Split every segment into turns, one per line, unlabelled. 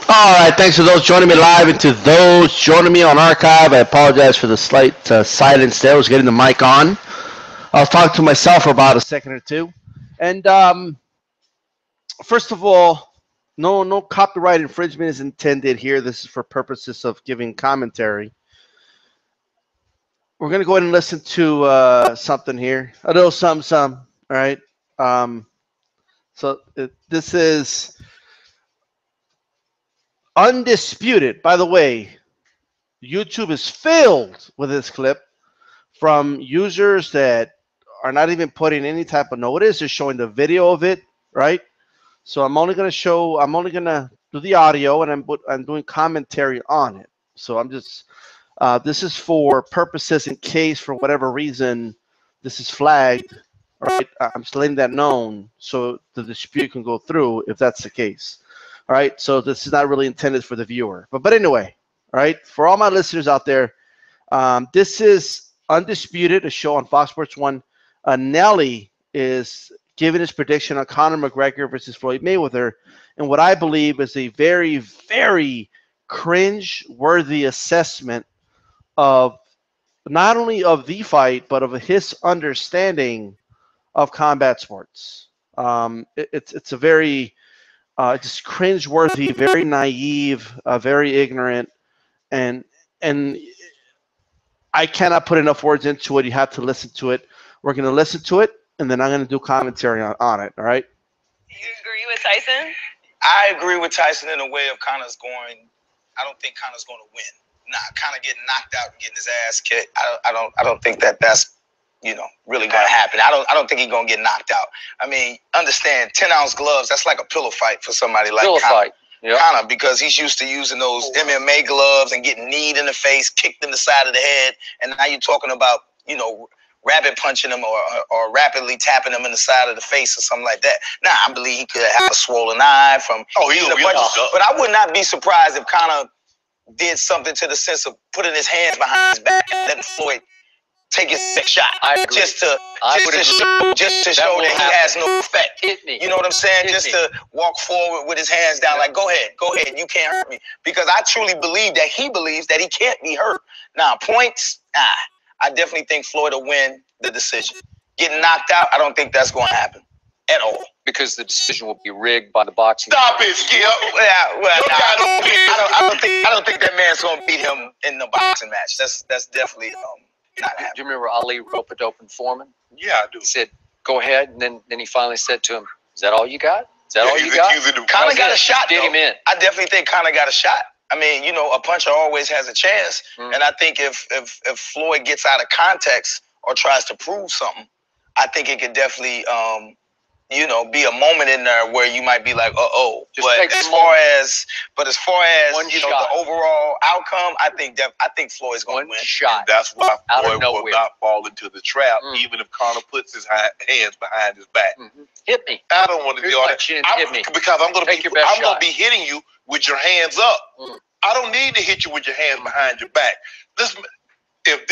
All right, thanks to those joining me live and to those joining me on archive. I apologize for the slight silence there. I was getting the mic on. I was talking to myself for about a second or two. And first of all, no copyright infringement is intended here. This is for purposes of giving commentary. We're going to go ahead and listen to something here. A little some. All right. Um, this is undisputed. By the way, YouTube is filled with this clip from users that are not even putting any type of notice. They're showing the video of it, right? So I'm only going to do the audio, and I'm doing commentary on it. So this is for purposes in case for whatever reason this is flagged, right? I'm just letting that known so the dispute can go through if that's the case. All right, so this is not really intended for the viewer. But anyway, all right, for all my listeners out there, this is Undisputed, a show on Fox Sports 1. Nelly is giving his prediction on Conor McGregor versus Floyd Mayweather, and what I believe is a very, very cringe-worthy assessment of not only of the fight, but of his understanding of combat sports. It's a very just cringe-worthy, very naive, very ignorant, and I cannot put enough words into it. You have to listen to it. We're going to listen to it, and then I'm going to do commentary on it, all right?
Do you agree with Tyson?
I agree with Tyson in a way of Conor's going. I don't think Conor's going to win. Conor getting knocked out and getting his ass kicked. I don't think that's really going to happen. I don't think he's going to get knocked out. I mean, understand 10-ounce gloves. That's like a pillow fight for somebody like Conor. Yep. Conor, because he's used to using those MMA gloves and getting kneed in the face, kicked in the side of the head, and now you're talking about rapid punching him or rapidly tapping him in the side of the face or something like that. Now I believe he could have a swollen eye from. But I would not be surprised if Conor did something to the sense of putting his hands behind his back and letting Floyd take his shot. Just to show that he has no effect. Hit me. You know what I'm saying? Just to walk forward with his hands down, like, go ahead, you can't hurt me. Because I truly believe that he believes that he can't be hurt. Now, points, I definitely think Floyd will win the decision. Getting knocked out, I don't think that's going to happen at all.
Because the decision will be rigged by the boxing.
Stop it, Skip. I don't think that man's going to beat him in the boxing match. That's definitely not happening.
Do you remember Ali rope-a-dope Foreman?
Yeah, I do.
He said, "Go ahead," and then he finally said to him, "Is that all you got? Is that all you got?"
Conor got a shot.
Get him in.
I definitely think Conor got a shot. I mean, a puncher always has a chance, and I think if Floyd gets out of context or tries to prove something, I think it could definitely be a moment in there where you might be like, But as far as the overall outcome, I think Floyd's going to win.
Shot.
That's why Floyd will not fall into the trap, even if Conor puts his hands behind his back.
Hit me.
I don't want to be on it because I'm going to be hitting you with your hands up. I don't need to hit you with your hands behind your back. If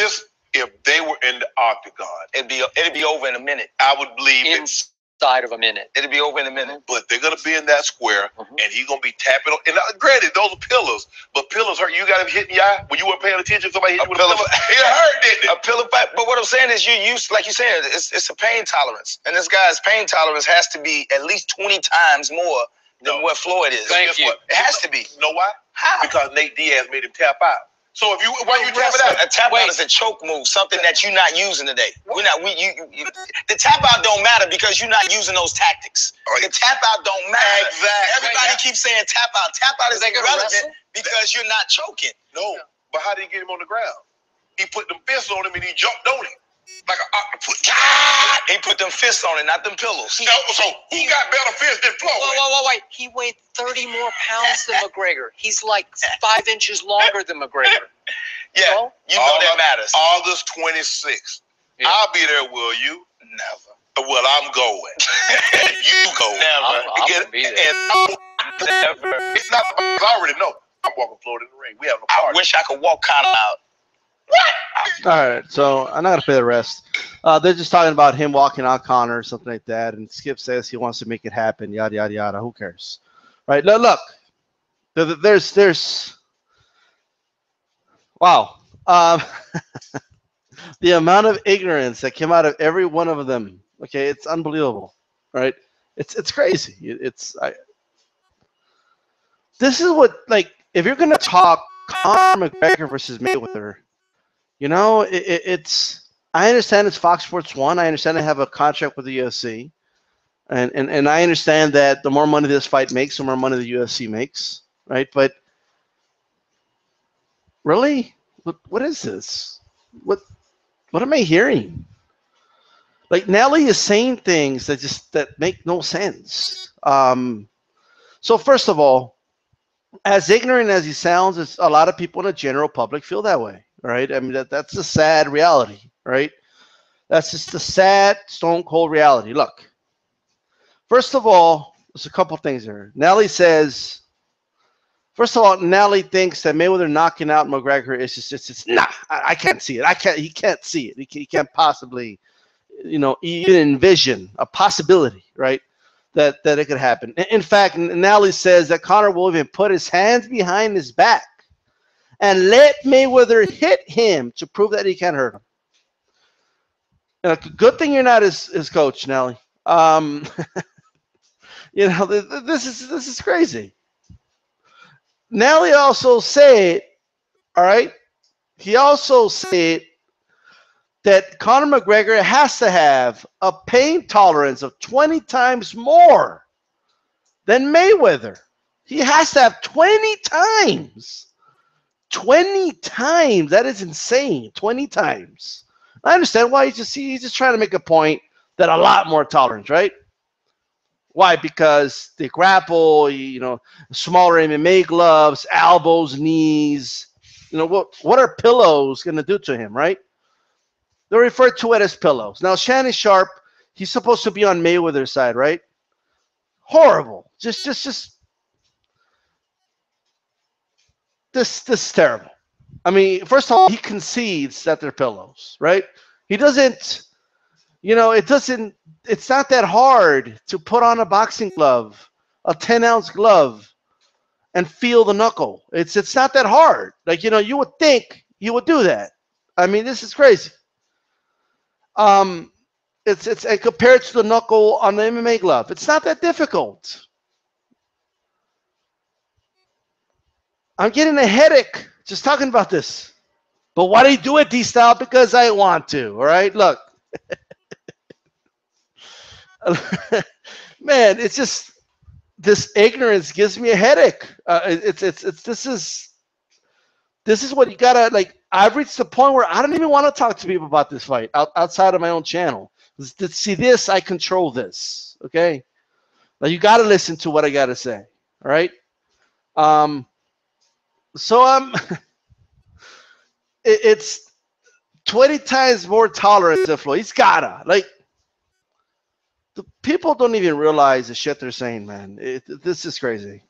they were in the octagon,
it'd be over in a minute.
I would believe
inside of a minute.
It'll be over in a minute.
But they're going to be in that square, and he's going to be tapping. And granted, those are pillars, but pillars hurt. You got to hit in the eye when you weren't paying attention. Somebody hit you with a pillow. It hurt, didn't it?
A pillow fight. But what I'm saying is, like you said, it's a pain tolerance, and this guy's pain tolerance has to be at least 20 times more than what Floyd is.
Thank you.
It has to be.
You know why?
How?
Because Nate Diaz made him tap out. So why you tap it out?
A tap out is a choke move, something that you're not using today. The tap out don't matter because you're not using those tactics. The tap out don't matter.
Exactly.
Everybody keeps saying tap out. Tap out is irrelevant because you're not choking.
No, but how did he get him on the ground? He put them fists on him and he jumped on him like an octopus.
He put them fists on it, not them pillows.
So he got better fists than Floyd.
Wait. He weighed 30 more pounds than McGregor. He's like 5 inches longer than McGregor.
Yeah, that matters.
August 26th. Yeah. I'll be there, will you?
Never.
Well, I'm going. You go.
Never.
I'm going to be there.
Never.
It's not, I already know. I'm walking Floyd in the ring. We have no party.
I wish I could walk Conor out.
All right, so I'm not going to play the rest. They're just talking about him walking out Conor or something like that, and Skip says he wants to make it happen, yada, yada, yada. Who cares? Right, look. There's wow. The amount of ignorance that came out of every one of them. Okay, it's unbelievable, right? It's crazy. This is what, like, if you're gonna talk Conor McGregor versus Mayweather, it's. I understand it's Fox Sports 1. I understand they have a contract with the UFC, and I understand that the more money this fight makes, the more money the UFC makes, right? But really, what is this? What am I hearing? Like, Nelly is saying things that make no sense. So first of all, as ignorant as he sounds, it's a lot of people in the general public feel that way, right? I mean, that's a sad reality, right? That's just the sad, stone cold reality. Look, first of all, there's a couple things here. Nelly says, first of all, Nelly thinks that Mayweather knocking out McGregor is just nah. I can't see it. He can't see it. He can't possibly, even envision a possibility, right? That it could happen. In fact, Nelly says that Conor will even put his hands behind his back and let Mayweather hit him to prove that he can't hurt him. Good thing you're not his coach, Nelly. This is crazy. Nelly also said, all right, he also said that Conor McGregor has to have a pain tolerance of 20 times more than Mayweather. He has to have 20 times. 20 times. That is insane. 20 times. I understand why he's just trying to make a point that a lot more tolerance, right? Why? Because they grapple, smaller MMA gloves, elbows, knees. What are pillows going to do to him, right? They're referred to it as pillows. Now, Shannon Sharp, he's supposed to be on Mayweather's side, right? Horrible. Just this is terrible. I mean, first of all, he concedes that they're pillows, right? He doesn't, it's not that hard to put on a boxing glove, a 10-ounce glove, and feel the knuckle. It's not that hard. Like, you would think you would do that. I mean, this is crazy. It's compared to the knuckle on the MMA glove. It's not that difficult. I'm getting a headache just talking about this. But why do you do it, DStyle? Because I want to. All right, look, man, it's just this ignorance gives me a headache. This is what you gotta, like. I've reached the point where I don't even want to talk to people about this fight outside of my own channel. See this, I control this. Okay, now you got to listen to what I got to say. All right. So it's 20 times more tolerance than Floyd. He's gotta, like. The people don't even realize the shit they're saying, man. This is crazy.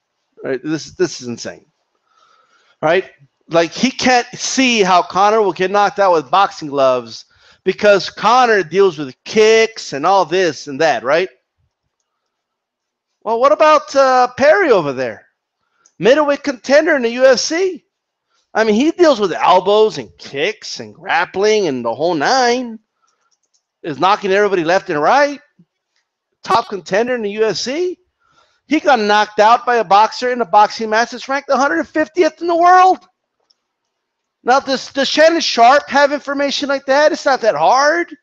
Right? This is insane. Right? Like, he can't see how Conor will get knocked out with boxing gloves because Conor deals with kicks and all this and that, right? Well, what about Perry over there? Middleweight contender in the UFC. I mean, he deals with elbows and kicks and grappling and the whole nine. Is knocking everybody left and right. Top contender in the UFC. He got knocked out by a boxer in a boxing match that's ranked 150th in the world. Now, does Shannon Sharp have information like that? It's not that hard.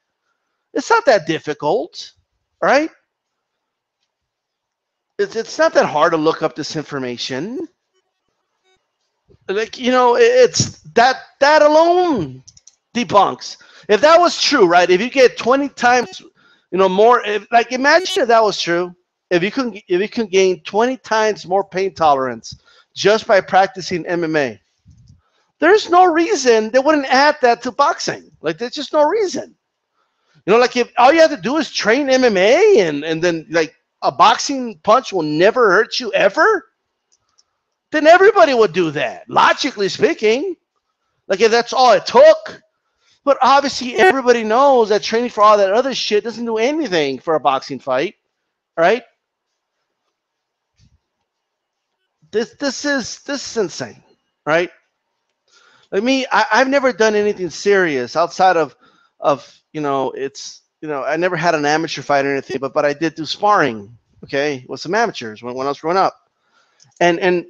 It's not that difficult, right? It's not that hard to look up this information. Like, it's that alone debunks. If that was true, right? If you get 20 times, more, like, imagine if that was true. If you can gain 20 times more pain tolerance just by practicing MMA. There's no reason they wouldn't add that to boxing. Like, there's just no reason. Like, if all you have to do is train MMA and then, like, a boxing punch will never hurt you ever, then everybody would do that, logically speaking. Like, if that's all it took. But obviously everybody knows that training for all that other shit doesn't do anything for a boxing fight, right? This is insane, right? Like me, I've never done anything serious outside of it's I never had an amateur fight or anything, but I did do sparring, okay, with some amateurs when I was growing up, and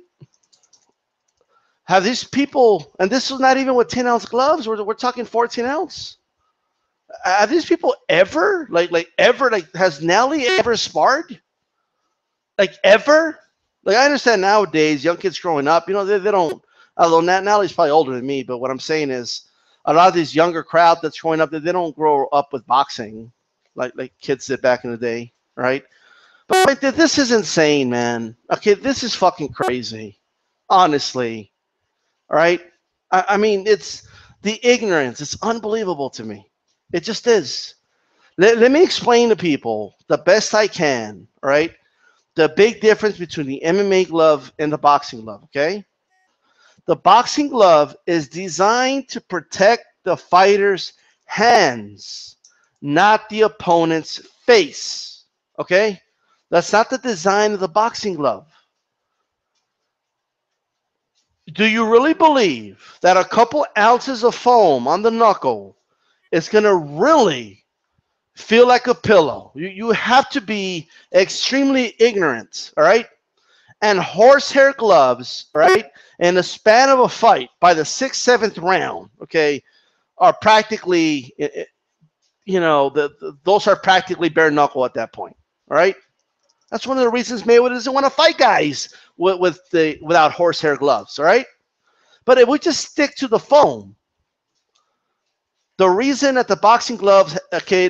have these people, and this was not even with 10-ounce gloves. We're talking 14-ounce. Have these people ever ever has Nelly ever sparred? Like ever? Like I understand nowadays, young kids growing up, they don't. Although Nellie's probably older than me, but what I'm saying is, a lot of these younger crowd that's growing up, they don't grow up with boxing, like kids did back in the day, right? But like, this is insane, man. Okay, this is fucking crazy, honestly. All right. I mean, it's the ignorance. It's unbelievable to me. It just is. Let me explain to people the best I can. All right. The big difference between the MMA glove and the boxing glove. Okay. The boxing glove is designed to protect the fighter's hands, not the opponent's face. Okay. That's not the design of the boxing glove. Do you really believe that a couple ounces of foam on the knuckle is going to really feel like a pillow? You have to be extremely ignorant, all right? And horsehair gloves, all right, in the span of a fight by the 6th, 7th round, okay, are practically, those are practically bare knuckle at that point, all right? That's one of the reasons Mayweather doesn't want to fight guys without horsehair gloves, all right? But if we just stick to the foam, the reason that the boxing gloves, okay,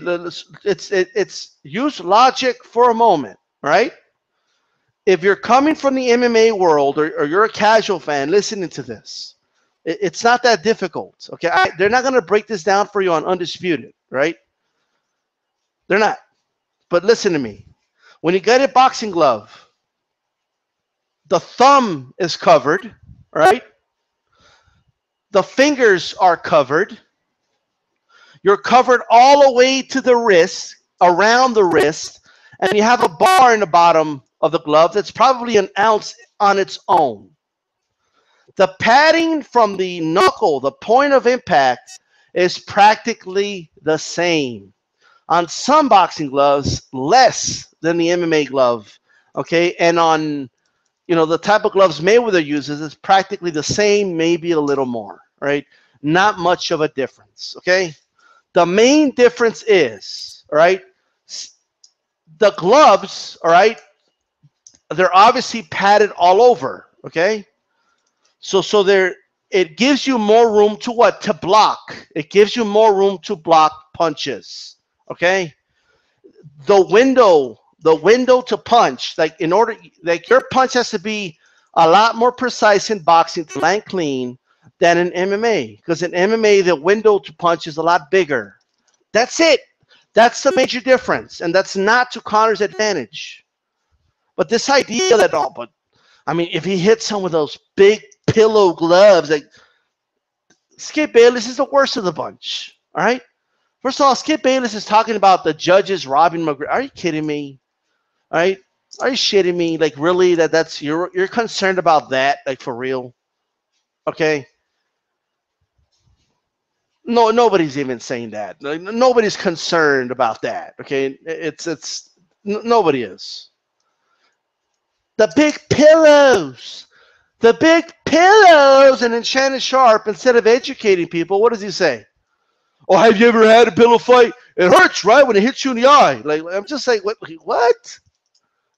it's use logic for a moment, right? If you're coming from the MMA world or you're a casual fan listening to this, it's not that difficult, okay? They're not going to break this down for you on Undisputed, right? They're not. But listen to me. When you get a boxing glove, the thumb is covered, right? The fingers are covered. You're covered all the way to the wrist, around the wrist, and you have a bar in the bottom of the glove that's probably an ounce on its own. The padding from the knuckle, the point of impact, is practically the same. On some boxing gloves, less than the MMA glove, okay? And on, the type of gloves Mayweather uses, is practically the same, maybe a little more, right? Not much of a difference, okay? The main difference is, all right, the gloves, all right, they're obviously padded all over, okay? So it gives you more room to what? To block. It gives you more room to block punches, okay? The window to punch, your punch has to be a lot more precise in boxing to land clean than in MMA. Because in MMA, the window to punch is a lot bigger. That's it. That's the major difference. And that's not to Connor's advantage. But this idea that, if he hits some of those big pillow gloves, like Skip Bayless is the worst of the bunch. All right? First of all, Skip Bayless is talking about the judges robbing McGregor. Are you kidding me? All right? Are you shitting me? Like, really? That's you're concerned about that? Like, for real? Okay? No, nobody's even saying that. Like, nobody's concerned about that. Okay? Nobody is. The big pillows. The big pillows. And then Shannon Sharp, instead of educating people, what does he say? Oh, have you ever had a pillow fight? It hurts, right, when it hits you in the eye. Like, I'm just like, what?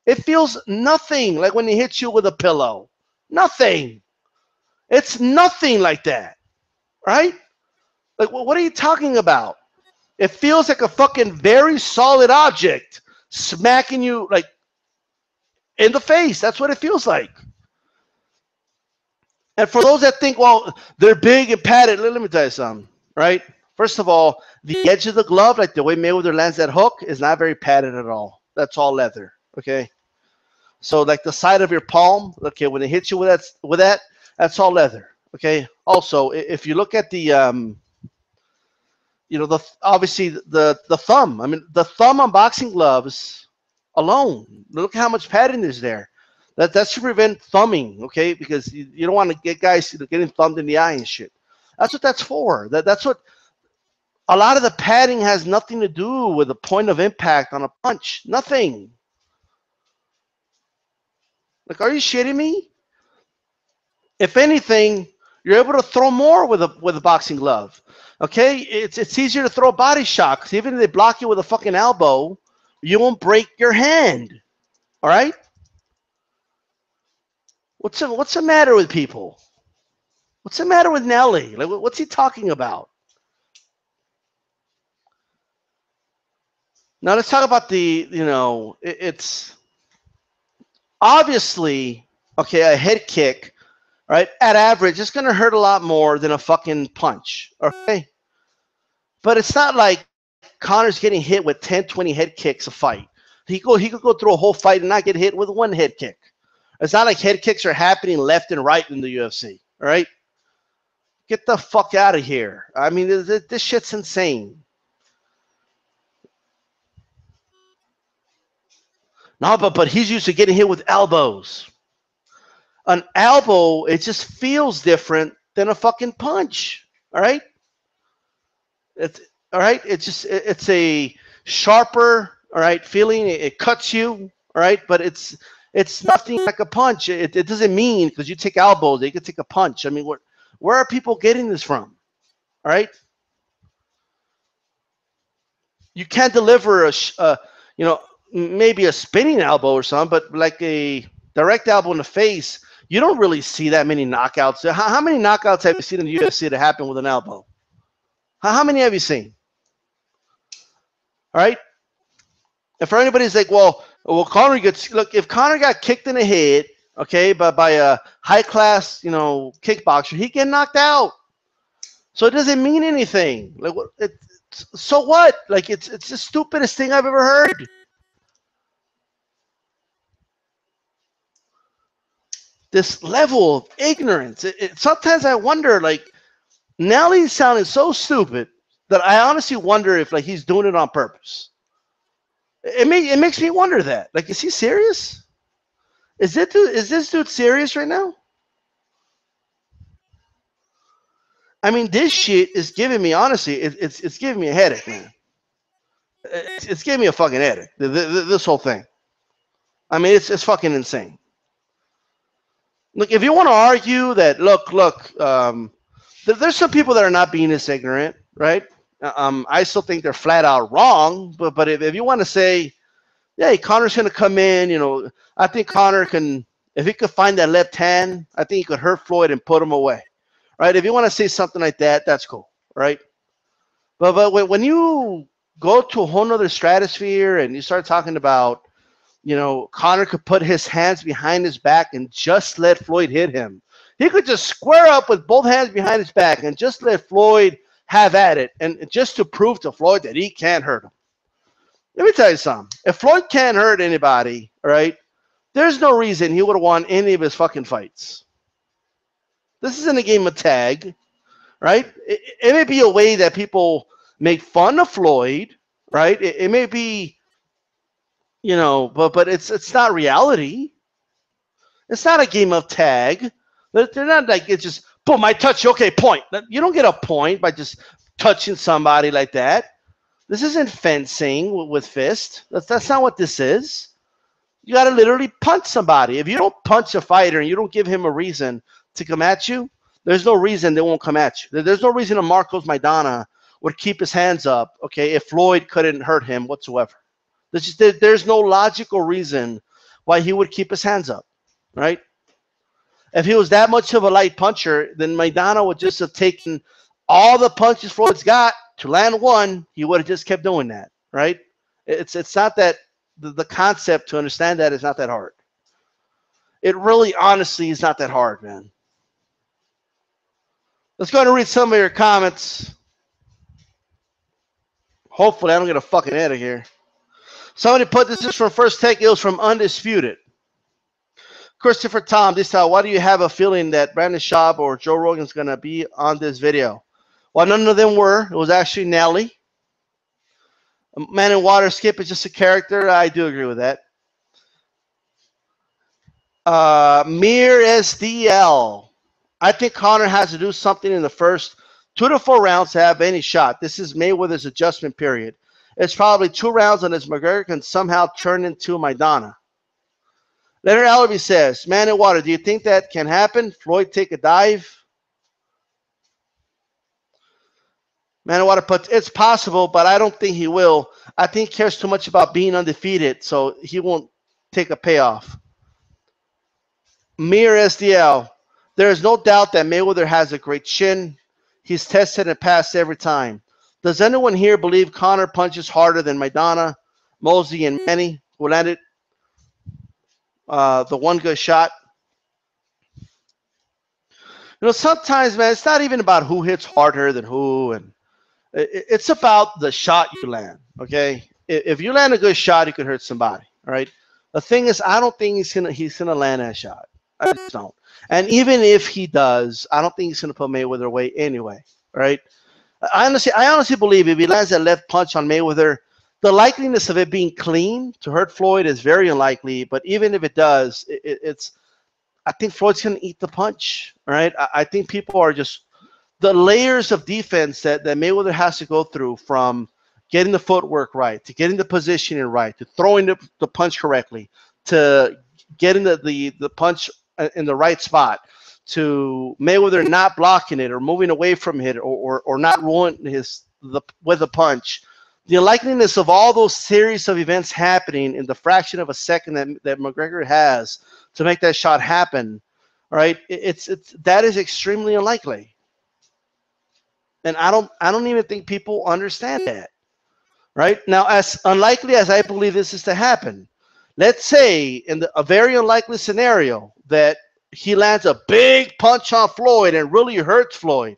It feels nothing like when it hits you with a pillow. Nothing. It's nothing like that, right? Like, what are you talking about? It feels like a fucking very solid object smacking you, like, in the face. That's what it feels like. And for those that think, well, they're big and padded, let me tell you something, right? First of all, the edge of the glove, like the way Mayweather lands that hook, is not very padded at all. That's all leather, okay? So like the side of your palm, okay, when it hits you with that, that's all leather, okay? Also, if you look at the, obviously the thumb. I mean, the thumb on boxing gloves alone, look how much padding is there. That's to prevent thumbing, okay? Because you don't want to get guys getting thumbed in the eye and shit. That's what that's for. That's what a lot of the padding has nothing to do with the point of impact on a punch. Nothing. Like, are you shitting me? If anything, you're able to throw more with a boxing glove. Okay, it's easier to throw a body shot because even if they block you with a fucking elbow, you won't break your hand. All right. What's the matter with people? What's the matter with Nelly? Like, what's he talking about? Now let's talk about it's obviously, okay, a head kick, right, at average, it's going to hurt a lot more than a fucking punch, okay? But it's not like Connor's getting hit with 10, 20 head kicks a fight. He could go through a whole fight and not get hit with one head kick. It's not like head kicks are happening left and right in the UFC, all right? Get the fuck out of here. I mean, this shit's insane. No, but he's used to getting hit with elbows. An elbow, it just feels different than a fucking punch. All right? It's all right. It's a sharper, all right, feeling. It cuts you, all right, but it's nothing like a punch. It doesn't mean because you take elbows, you can take a punch. I mean, where are people getting this from? All right? You can't deliver maybe a spinning elbow or something, but like a direct elbow in the face, you don't really see that many knockouts. How many knockouts have you seen in the UFC that happen with an elbow? How many have you seen? All right? And for anybody's like, well, Conor look, if Conor got kicked in the head, okay, by a high-class, kickboxer, he get knocked out. So it doesn't mean anything. Like, so what? Like, it's the stupidest thing I've ever heard. This level of ignorance. Sometimes I wonder, like, Nelly's sounding so stupid that I honestly wonder if, like, he's doing it on purpose. It makes me wonder that. Like, is he serious? Is this dude serious right now? I mean, this shit is giving me, honestly, it's giving me a headache, man. It's giving me a fucking headache. This whole thing. I mean, it's fucking insane. Look, if you want to argue that, look, there's some people that are not being this ignorant, right? I still think they're flat out wrong, but if you want to say, yeah, Connor's going to come in, I think Connor can, if he could find that left hand, I think he could hurt Floyd and put him away, right? If you want to say something like that, that's cool, right? But when you go to a whole nother stratosphere and you start talking about, Conor could put his hands behind his back and just let Floyd hit him. He could just square up with both hands behind his back and just let Floyd have at it, and just to prove to Floyd that he can't hurt him. Let me tell you something. If Floyd can't hurt anybody, right, there's no reason he would have won any of his fucking fights. This isn't a game of tag, right? It may be a way that people make fun of Floyd, right? It may be, but it's not reality. It's not a game of tag. They're not like it's just boom, I touch you, okay, point. You don't get a point by just touching somebody like that. This isn't fencing with fist. That's not what this is. You got to literally punch somebody. If you don't punch a fighter and you don't give him a reason to come at you, there's no reason they won't come at you. There's no reason a Marcos Maidana would keep his hands up, okay, if Floyd couldn't hurt him whatsoever. There's no logical reason why he would keep his hands up, right? If he was that much of a light puncher, then Maidana would just have taken all the punches Floyd's got to land one. He would have just kept doing that, right? It's not that the concept to understand that is not that hard. It really, honestly, is not that hard, man. Let's go ahead and read some of your comments. Hopefully, I don't get a fucking headache here. Somebody put this is from First Take. It was from Undisputed. Christopher Tom, this time, why do you have a feeling that Brandon Schaub or Joe Rogan's going to be on this video? Well, none of them were. It was actually Nelly. Man in Water Skip is just a character. I do agree with that. Mere SDL. I think Conor has to do something in the first 2 to 4 rounds to have any shot. This is Mayweather's adjustment period. It's probably 2 rounds unless McGregor can somehow turn into Maidana. Leonard Ellerby says, man in water, do you think that can happen? Floyd take a dive? Man in water puts, it's possible, but I don't think he will. I think he cares too much about being undefeated, so he won't take a payoff. Mere SDL. There is no doubt that Mayweather has a great chin. He's tested and passed every time. Does anyone here believe Conor punches harder than Maidana, Mosley, and Manny, who landed the one good shot? You know, sometimes, man, it's not even about who hits harder than who, and it's about the shot you land, okay? If you land a good shot, you could hurt somebody, all right? The thing is, I don't think he's gonna land that shot. I just don't. And even if he does, I don't think he's gonna put Mayweather away anyway, right? I honestly believe if he lands that left punch on Mayweather, the likeliness of it being clean to hurt Floyd is very unlikely. But even if it does, I think Floyd's gonna eat the punch, all right? I think people are just the layers of defense that Mayweather has to go through, from getting the footwork right, to getting the positioning right, to throwing the punch correctly, to getting the punch in the right spot, to Mayweather not blocking it or moving away from it or not ruining with a punch. The unlikeliness of all those series of events happening in the fraction of a second that McGregor has to make that shot happen, right? That is extremely unlikely. And I don't even think people understand that. Right? Now, as unlikely as I believe this is to happen, let's say in a very unlikely scenario that he lands a big punch on Floyd and really hurts Floyd.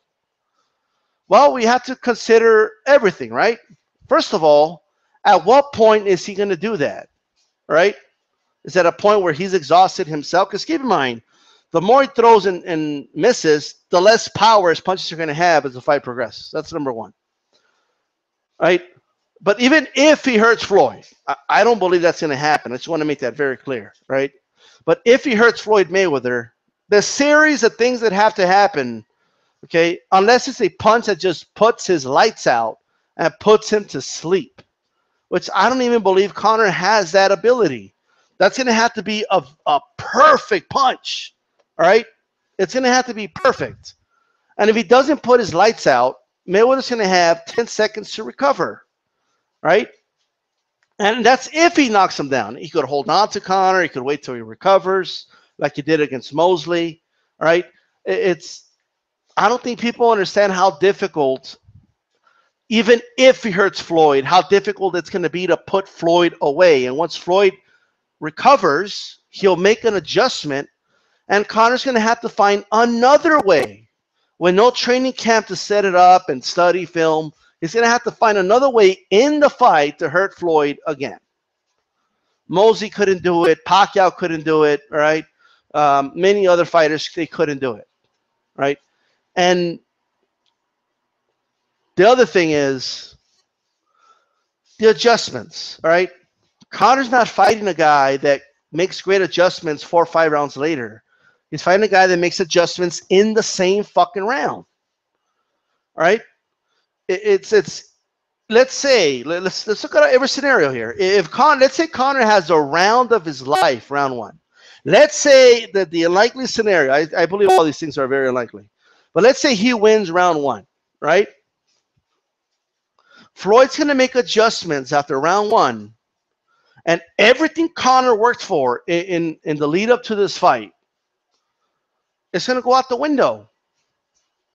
Well, we have to consider everything, right? First of all, at what point is he going to do that, right? Is that a point where he's exhausted himself? Because keep in mind, the more he throws and misses, the less power his punches are going to have as the fight progresses. That's number one, right? But even if he hurts Floyd, I don't believe that's going to happen. I just want to make that very clear, right? But if he hurts Floyd Mayweather, the series of things that have to happen, okay, unless it's a punch that just puts his lights out and puts him to sleep, which I don't even believe Conor has that ability. That's going to have to be a perfect punch, all right? It's going to have to be perfect. And if he doesn't put his lights out, Mayweather's going to have 10 seconds to recover, right? And that's if he knocks him down. He could hold on to Conor. He could wait till he recovers, like he did against Mosley, all right? I don't think people understand how difficult, even if he hurts Floyd, how difficult it's going to be to put Floyd away. And once Floyd recovers, he'll make an adjustment, and Conor's going to have to find another way. With no training camp to set it up and study film, he's going to have to find another way in the fight to hurt Floyd again. Mosley couldn't do it. Pacquiao couldn't do it, right? Many other fighters, they couldn't do it, right? And the other thing is the adjustments, all right? Conor's not fighting a guy that makes great adjustments 4 or 5 rounds later. He's fighting a guy that makes adjustments in the same fucking round, all right? Let's look at every scenario here. Let's say Conor has a round of his life, round one. Let's say that the unlikely scenario, I believe all these things are very unlikely, but let's say he wins round one, right? Floyd's going to make adjustments after round one, and everything Conor worked for in the lead up to this fight, it's going to go out the window,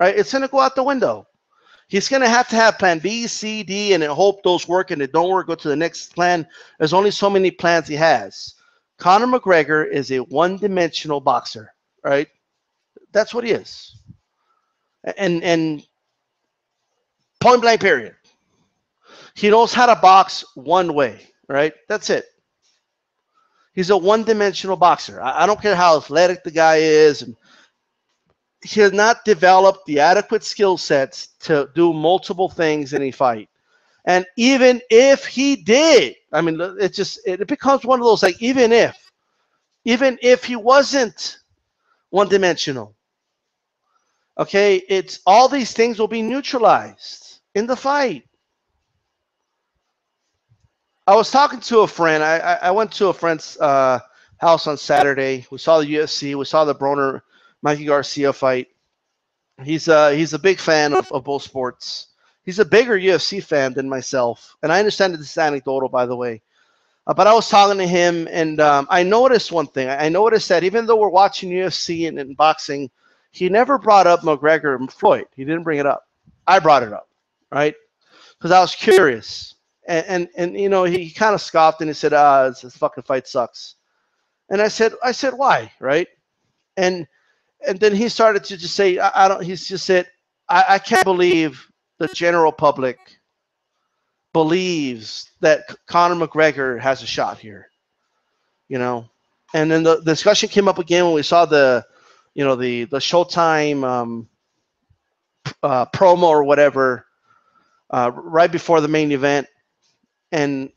right? It's going to go out the window. He's going to have plan B, C, D, and hope those work, and they don't work, go to the next plan. There's only so many plans he has. Conor McGregor is a one-dimensional boxer, right? That's what he is. And point blank period. He knows how to box one way, right? That's it. He's a one-dimensional boxer. I don't care how athletic the guy is. And he has not developed the adequate skill sets to do multiple things in a fight. And even if he did, I mean, it becomes one of those, like, even if even if he wasn't one-dimensional. Okay, it's all these things will be neutralized in the fight. I was talking to a friend. I went to a friend's house on Saturday. We saw the UFC. We saw the Broner Mikey Garcia fight. He's a big fan of both sports. He's a bigger UFC fan than myself, and I understand that this is anecdotal, by the way. But I was talking to him, and I noticed one thing. I noticed that even though we're watching UFC and boxing, he never brought up McGregor and Floyd. He didn't bring it up. I brought it up, right? Because I was curious. And you know, he kind of scoffed and he said, this fucking fight sucks. And I said, why, right? And then he started to just say, I don't. He's just said, I can't believe the general public believes that Conor McGregor has a shot here, you know. And then the discussion came up again when we saw the Showtime promo or whatever right before the main event, and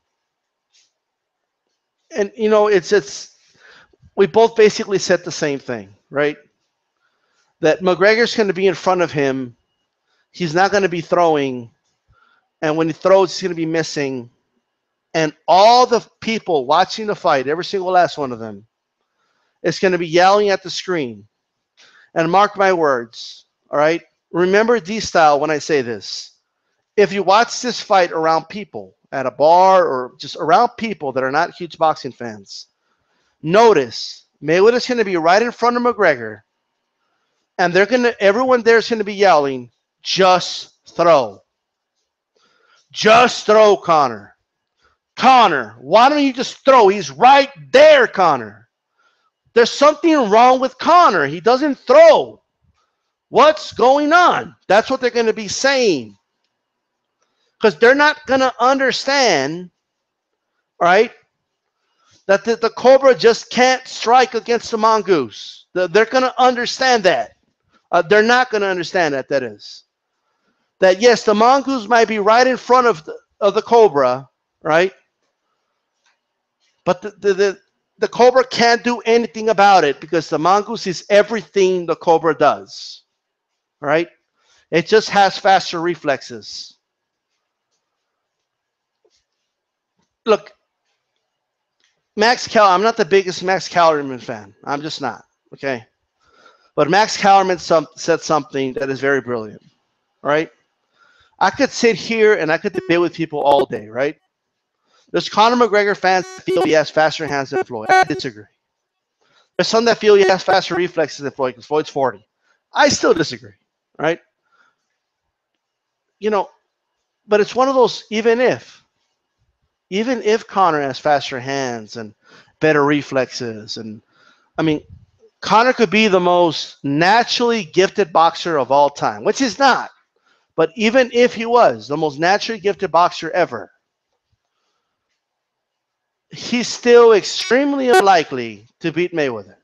you know, it's we both basically said the same thing, right? That McGregor's going to be in front of him. He's not going to be throwing. And when he throws, he's going to be missing. And all the people watching the fight, every single last one of them, is going to be yelling at the screen. And mark my words, all right? Remember D-Style when I say this. If you watch this fight around people, at a bar or just around people that are not huge boxing fans, notice Mayweather's going to be right in front of McGregor. And everyone there is going to be yelling, just throw. Just throw, Conor. Conor, why don't you just throw? He's right there, Conor. There's something wrong with Conor. He doesn't throw. What's going on? That's what they're going to be saying. Because they're not going to understand, right, that the Cobra just can't strike against the mongoose. They're going to understand that. They're not going to understand that, that is. That, yes, the mongoose might be right in front of the Cobra, right? But the Cobra can't do anything about it because the mongoose is everything the Cobra does, right? It just has faster reflexes. Look, I'm not the biggest Max Kellerman fan. I'm just not, okay? But Max Kellerman said something that is very brilliant, right? I could sit here and I could debate with people all day, right? There's Conor McGregor fans that feel he has faster hands than Floyd. I disagree. There's some that feel he has faster reflexes than Floyd because Floyd's 40. I still disagree, right? You know, but it's one of those even if Conor has faster hands and better reflexes, and I mean, Conor could be the most naturally gifted boxer of all time, which he's not. But even if he was the most naturally gifted boxer ever, he's still extremely unlikely to beat Mayweather.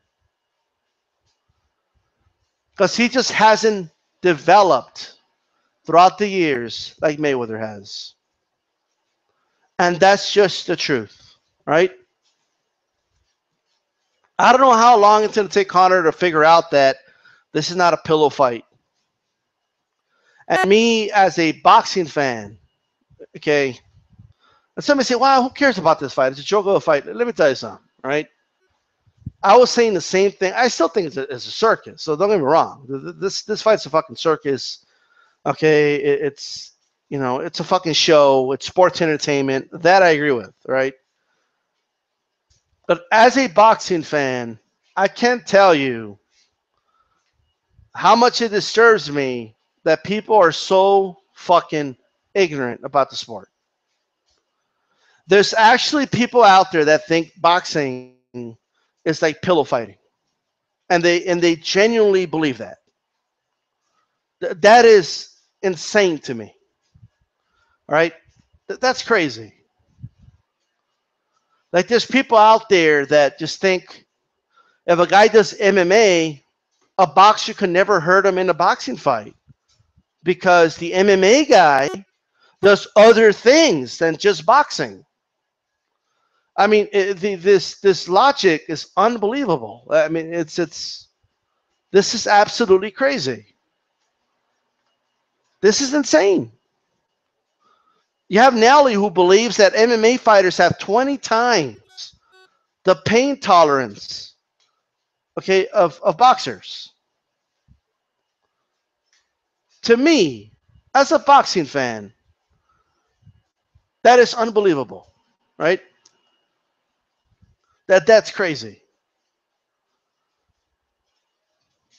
Because he just hasn't developed throughout the years like Mayweather has. And that's just the truth, right? I don't know how long it's going to take Conor to figure out that this is not a pillow fight. And me as a boxing fan, okay, and somebody say, wow, who cares about this fight? It's a joke of a fight. Let me tell you something, right? I was saying the same thing. I still think it's a circus, so don't get me wrong. This fight's a fucking circus, okay? It's, you know, it's a fucking show. It's sports entertainment. That I agree with, right? But as a boxing fan, I can't tell you how much it disturbs me that people are so fucking ignorant about the sport. There's actually people out there that think boxing is like pillow fighting. And they genuinely believe that. That is insane to me. All right? That's crazy. Like, there's people out there that just think if a guy does MMA, a boxer could never hurt him in a boxing fight because the MMA guy does other things than just boxing. I mean, this logic is unbelievable. I mean, this is absolutely crazy. This is insane. You have Nelly who believes that MMA fighters have 20 times the pain tolerance, okay, of boxers. To me, as a boxing fan, that is unbelievable, right? That's crazy.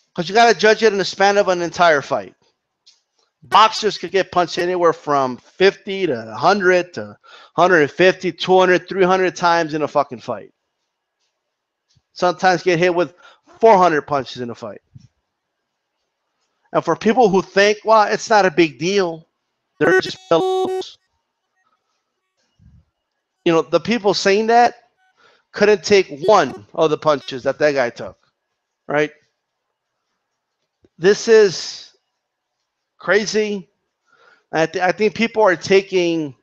Because you got to judge it in the span of an entire fight. Boxers could get punched anywhere from 50 to 100 to 150, 200, 300 times in a fucking fight. Sometimes get hit with 400 punches in a fight. And for people who think, well, it's not a big deal, they're just pillows. You know, the people saying that couldn't take one of the punches that guy took, right? This is crazy. I think people are taking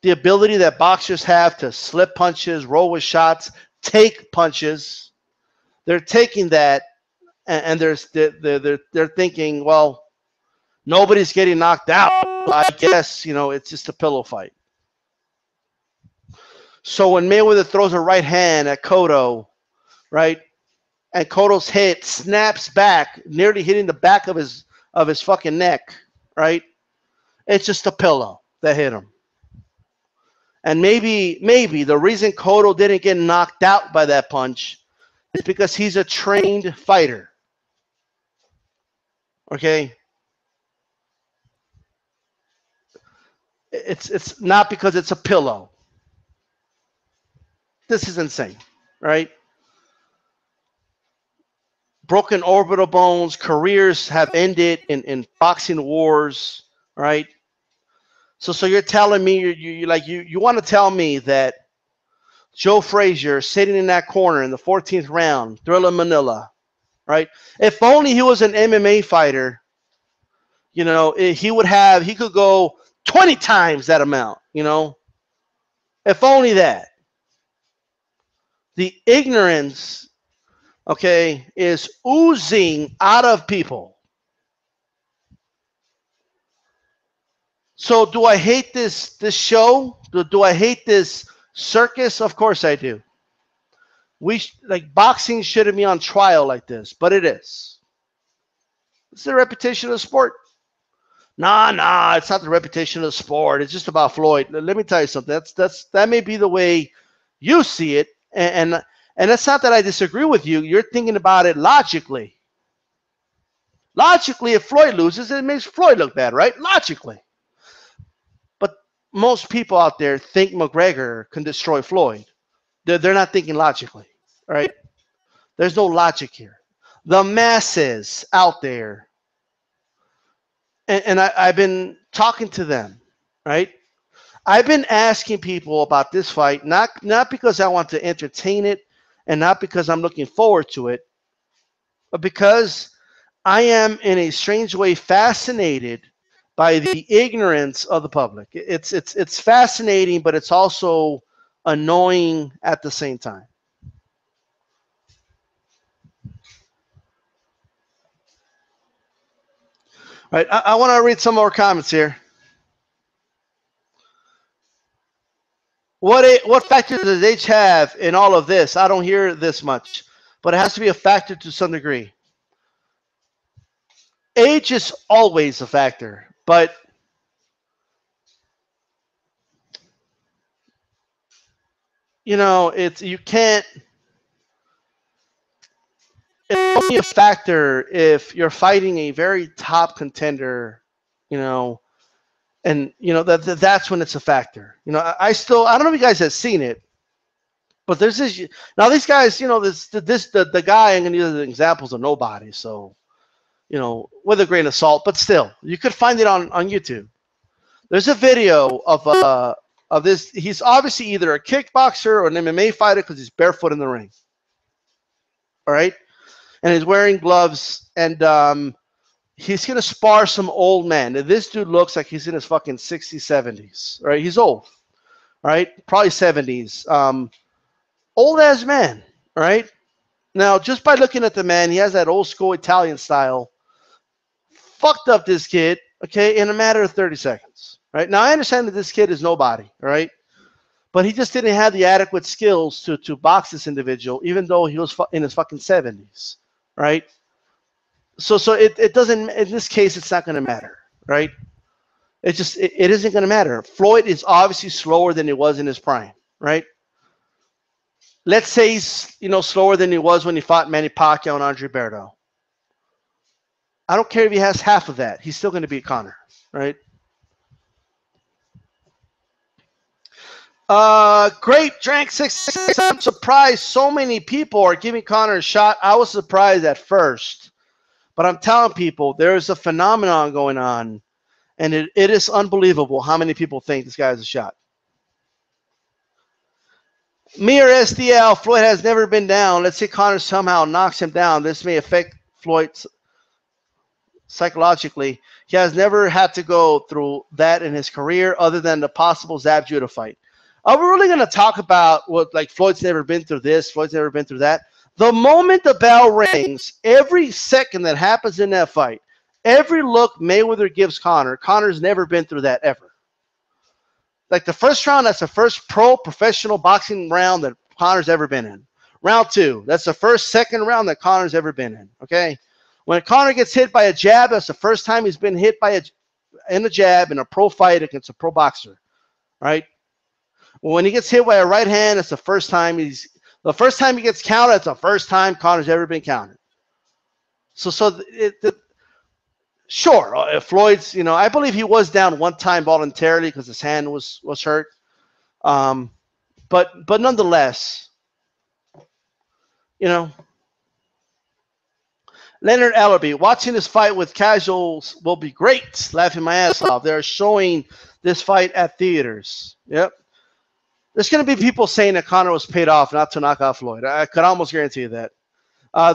the ability that boxers have to slip punches, roll with shots, take punches. They're taking that, and they're thinking, well, nobody's getting knocked out. I guess, you know, it's just a pillow fight. So when Mayweather throws a right hand at Cotto, right, and Cotto's head snaps back, nearly hitting the back of his fucking neck, right? It's just a pillow that hit him. And maybe the reason Cotto didn't get knocked out by that punch is because he's a trained fighter. Okay? It's not because it's a pillow. This is insane, right? Broken orbital bones, careers have ended in boxing wars, right? So you're telling me you want to tell me that Joe Frazier sitting in that corner in the 14th round, Thriller Manila, right? If only he was an MMA fighter, you know, he could go 20 times that amount, you know? If only that. The ignorance, okay, is oozing out of people. So do I hate this show? Do I hate this circus? Of course I do. Boxing shouldn't be on trial like this, but it is. It's the reputation of the sport. Nah, it's not the reputation of the sport. It's just about Floyd. Let me tell you something. That may be the way you see it, and it's not that I disagree with you. You're thinking about it logically. Logically, if Floyd loses, it makes Floyd look bad, right? Logically. But most people out there think McGregor can destroy Floyd. They're not thinking logically, right? There's no logic here. The masses out there, and I've been talking to them, right? I've been asking people about this fight, not because I want to entertain it and not because I'm looking forward to it, but because I am in a strange way fascinated by the ignorance of the public. It's fascinating, but it's also annoying at the same time. All right, I want to read some more comments here. What factor does age have in all of this? I don't hear this much, but it has to be a factor to some degree. Age is always a factor, but you know, you can't. It's only a factor if you're fighting a very top contender, you know, and you know that's when it's a factor. You know, I don't know if you guys have seen it, but there's this now. These guys, you know, the guy. I'm gonna use the examples of nobody, so you know, with a grain of salt, but still, you could find it on YouTube. There's a video of this. He's obviously either a kickboxer or an MMA fighter because he's barefoot in the ring. All right, and he's wearing gloves, and he's gonna spar some old man. And this dude looks like he's in his fucking 60s, 70s. Right, he's old. right? Probably 70s. Old ass man, right? Now, just by looking at the man, he has that old school Italian style. Fucked up this kid, okay, in a matter of 30 seconds, right? Now, I understand that this kid is nobody, right? But he just didn't have the adequate skills to box this individual, even though he was in his fucking 70s, right? So it doesn't, in this case, it's not going to matter, right? It isn't going to matter. Floyd is obviously slower than he was in his prime, right? Let's say he's, slower than he was when he fought Manny Pacquiao and Andre Berto. I don't care if he has half of that. He's still going to beat Conor, right? Great, drank 6. I'm surprised so many people are giving Conor a shot. I was surprised at first, but I'm telling people there's a phenomenon going on, and it is unbelievable how many people think this guy has a shot. Me or SDL, Floyd has never been down. Let's say Conor somehow knocks him down. This may affect Floyd psychologically. He has never had to go through that in his career other than the possible Zab Judah fight. Are we really going to talk about what, like, Floyd's never been through this, Floyd's never been through that? The moment the bell rings, every second that happens in that fight, every look Mayweather gives Conor, Conor's never been through that ever. Like the first round, that's the first professional boxing round that Conor's ever been in. Round 2, that's the second round that Conor's ever been in, okay? When Conor gets hit by a jab, that's the first time he's been hit by a jab in a pro fight against a pro boxer, right? When he gets hit by a right hand, it's the first time he gets counted. It's the first time Conor's ever been counted. Sure, if Floyd's, I believe he was down one time voluntarily because his hand was hurt. But nonetheless, Leonard Ellerby, watching this fight with casuals will be great. Laughing my ass off. They're showing this fight at theaters. Yep. There's going to be people saying that Conor was paid off not to knock out Floyd. I could almost guarantee you that.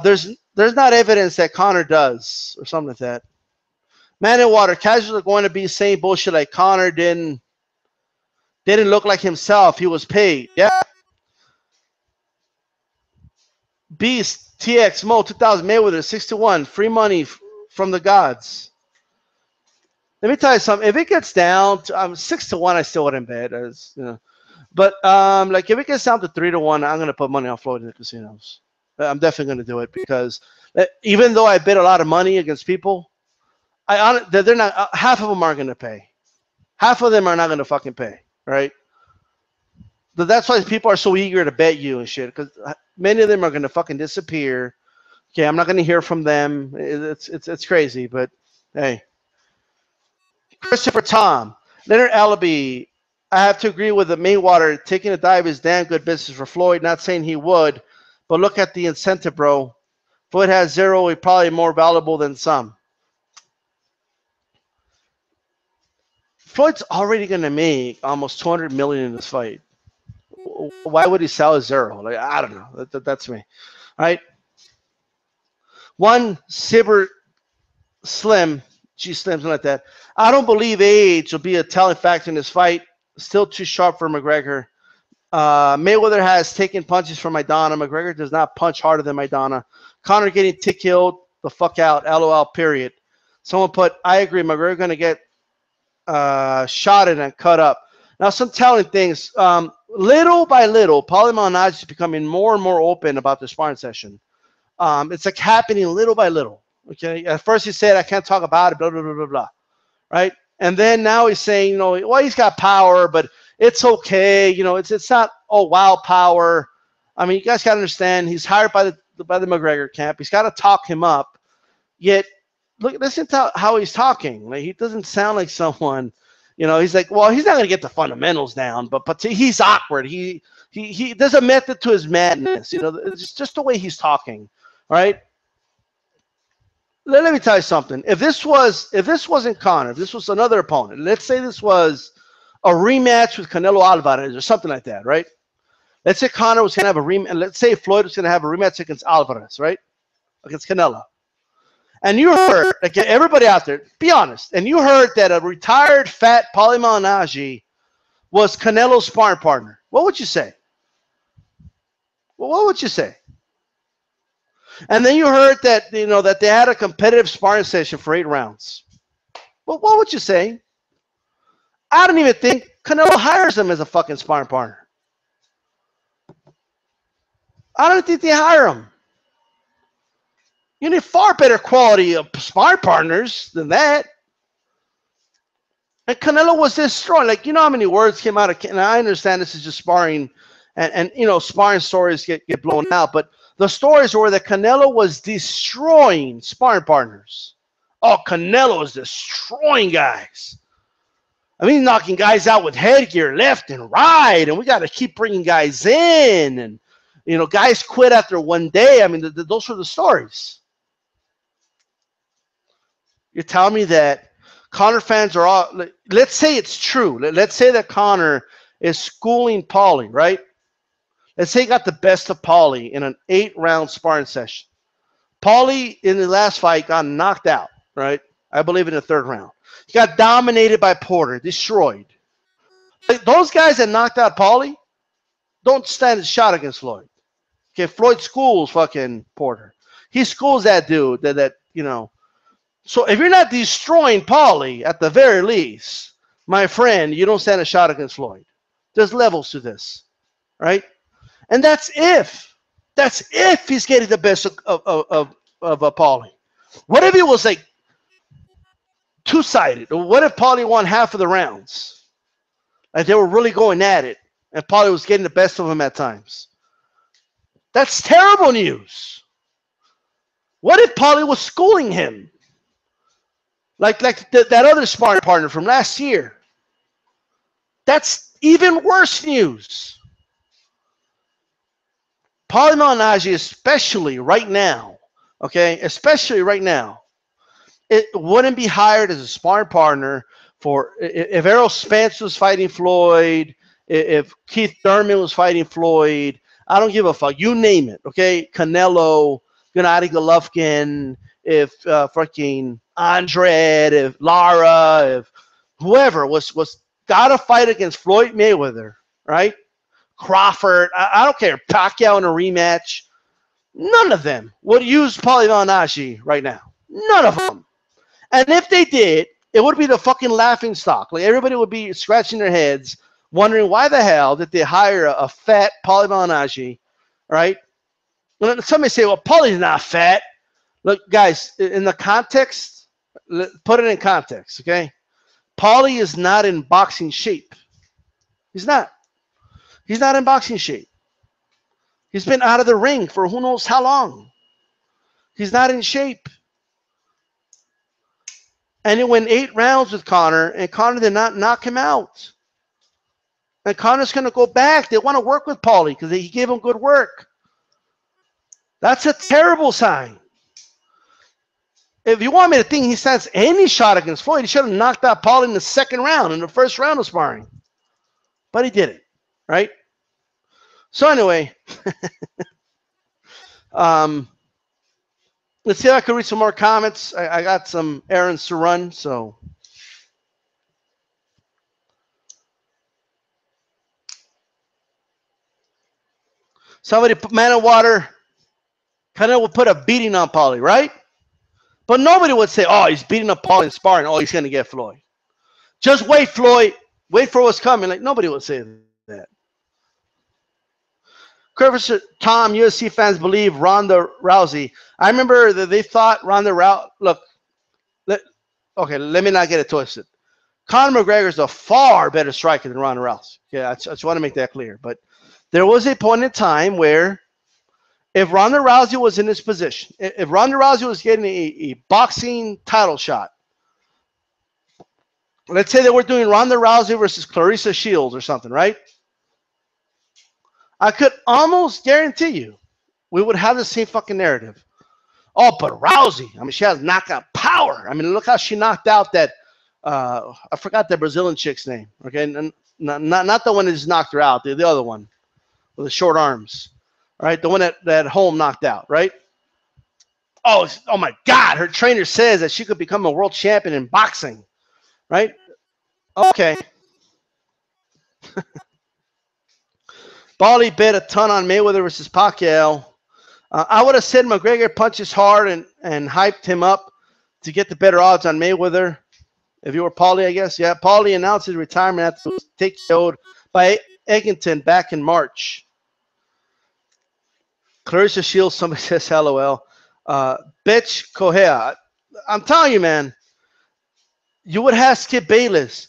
There's not evidence that Conor does or something like that. Man in water, casuals are going to be saying bullshit like Conor didn't look like himself. He was paid. Yeah. Beast, TX, Mo, 2000, Mayweather, 6-1. Free money from the gods. Let me tell you something. If it gets down to 6-1, I still wouldn't bet. But like if it gets down to 3-1, I'm gonna put money on Floyd in the casinos. I'm definitely gonna do it because even though I bet a lot of money against people, they're not. Half of them aren't gonna pay. Half of them are not gonna fucking pay, right? But that's why people are so eager to bet you and shit because many of them are gonna fucking disappear. Okay, I'm not gonna hear from them. It's crazy, but hey. Christopher Tom, Leonard Allaby. I have to agree with the Mayweather. Taking a dive is damn good business for Floyd. Not saying he would, but look at the incentive, bro. Floyd has 0. He's probably more valuable than some. Floyd's already going to make almost $200 million in this fight. Why would he sell a 0? Like, I don't know. That's me. All right. One Sibber Slim, something like that. I don't believe age will be a telling factor in this fight. Still too sharp for McGregor. Mayweather has taken punches from Maidana. McGregor does not punch harder than Maidana. Conor getting killed the fuck out. LOL, period. Someone put, I agree, McGregor going to get shotted and cut up. Now, some telling things. Little by little, Paulie Malignaggi is becoming more and more open about the sparring session. It's like happening little by little. Okay. At first he said, I can't talk about it, blah, blah, blah, blah, blah. Right? And then now he's saying, well, he's got power, but it's okay. It's not, oh, wow, power. I mean, you guys got to understand, he's hired by the McGregor camp. He's got to talk him up. Yet, listen to how he's talking. Like, he doesn't sound like someone, he's like, well, he's not going to get the fundamentals down, but he's awkward. He there's a method to his madness. It's just the way he's talking. All right. Let me tell you something. If this wasn't Conor, if this was another opponent, let's say this was a rematch with Canelo Alvarez or something like that, right? Let's say Conor was going to have a rematch. Let's say Floyd was going to have a rematch against Alvarez, right? Against Canelo. And you heard, like everybody out there, be honest, and you heard that a retired fat Paulie Malignaggi was Canelo's sparring partner, what would you say? Well, what would you say? And then you heard that that they had a competitive sparring session for 8 rounds. Well, what would you say? I don't even think Canelo hires him as a fucking sparring partner. I don't think they hire him. You need far better quality of sparring partners than that. And Canelo was destroyed. Like, you know how many words came out of, and I understand this is just sparring, and sparring stories get blown out, but the stories were that Canelo was destroying sparring partners. Oh, Canelo is destroying guys. I mean, knocking guys out with headgear left and right, and we got to keep bringing guys in, and guys quit after one day. I mean, those were the stories. You're telling me that Conor fans are all, let's say it's true. Let's say that Conor is schooling Paulie, right? Let's say he got the best of Paulie in an 8-round sparring session. Paulie, in the last fight, got knocked out, right? I believe in the 3rd round. He got dominated by Porter, destroyed. Like, those guys that knocked out Paulie don't stand a shot against Floyd. Okay, Floyd schools fucking Porter. He schools that dude So if you're not destroying Paulie at the very least, my friend, you don't stand a shot against Floyd. There's levels to this, right? And that's if he's getting the best of Paulie. What if it was like 2-sided? What if Paulie won half of the rounds? Like they were really going at it, and Paulie was getting the best of him at times. That's terrible news. What if Paulie was schooling him? Like that other sparring partner from last year. That's even worse news. Paulie Malignaggi, especially right now, it wouldn't be hired as a sparring partner for if Errol Spence was fighting Floyd, if Keith Thurman was fighting Floyd. I don't give a fuck. You name it, okay? Canelo, Gennady Golovkin, if fucking Andrade, if Lara, if whoever was got to fight against Floyd Mayweather, right? Crawford, I don't care. Pacquiao in a rematch. None of them would use Paulie Malignaggi right now. None of them. And if they did, it would be the fucking laughing stock. Like everybody would be scratching their heads, wondering why the hell did they hire a fat Paulie Malignaggi, right? Somebody say, well, Paulie's not fat. Look, guys, in the context, put it in context, okay? Paulie is not in boxing shape. He's not. He's not in boxing shape. He's been out of the ring for who knows how long. He's not in shape. And he went 8 rounds with Conor, and Conor did not knock him out. And Conor's going to go back. They want to work with Paulie because he gave him good work. That's a terrible sign. If you want me to think he stands any shot against Floyd, he should have knocked out Paulie in the 2nd round, in the 1st round of sparring. But he didn't, right? So anyway, let's see if I can read some more comments. I got some errands to run, so. Somebody put Man of Water. Canelo would put a beating on Paulie, right? But nobody would say, oh, he's beating up Paulie in sparring. Oh, he's going to get Floyd. Just wait, Floyd. Wait for what's coming. Like, nobody would say that. Professor Tom, UFC fans believe Ronda Rousey. I remember that they thought Ronda Rousey. Look, let me not get it twisted. Conor McGregor is a far better striker than Ronda Rousey. Yeah, I just want to make that clear. But there was a point in time where if Ronda Rousey was in this position, if Ronda Rousey was getting a boxing title shot, let's say that we're doing Ronda Rousey versus Clarissa Shields or something, right? I could almost guarantee you we would have the same fucking narrative. Oh, but Rousey, I mean, she has knockout power. I mean, look how she knocked out that, I forgot the Brazilian chick's name, okay? And not the one that just knocked her out, the other one with the short arms, right? The one that Holm knocked out, right? Oh my God, her trainer says that she could become a world champion in boxing, right? Okay. Paulie bet a ton on Mayweather versus Pacquiao. I would have said McGregor punches hard and hyped him up to get the better odds on Mayweather. If you were Paulie, I guess. Yeah, Paulie announced his retirement after taken out by Eggington back in March. Clarissa Shields, somebody says LOL. Bitch Correa. I'm telling you, man, you would have Skip Bayless.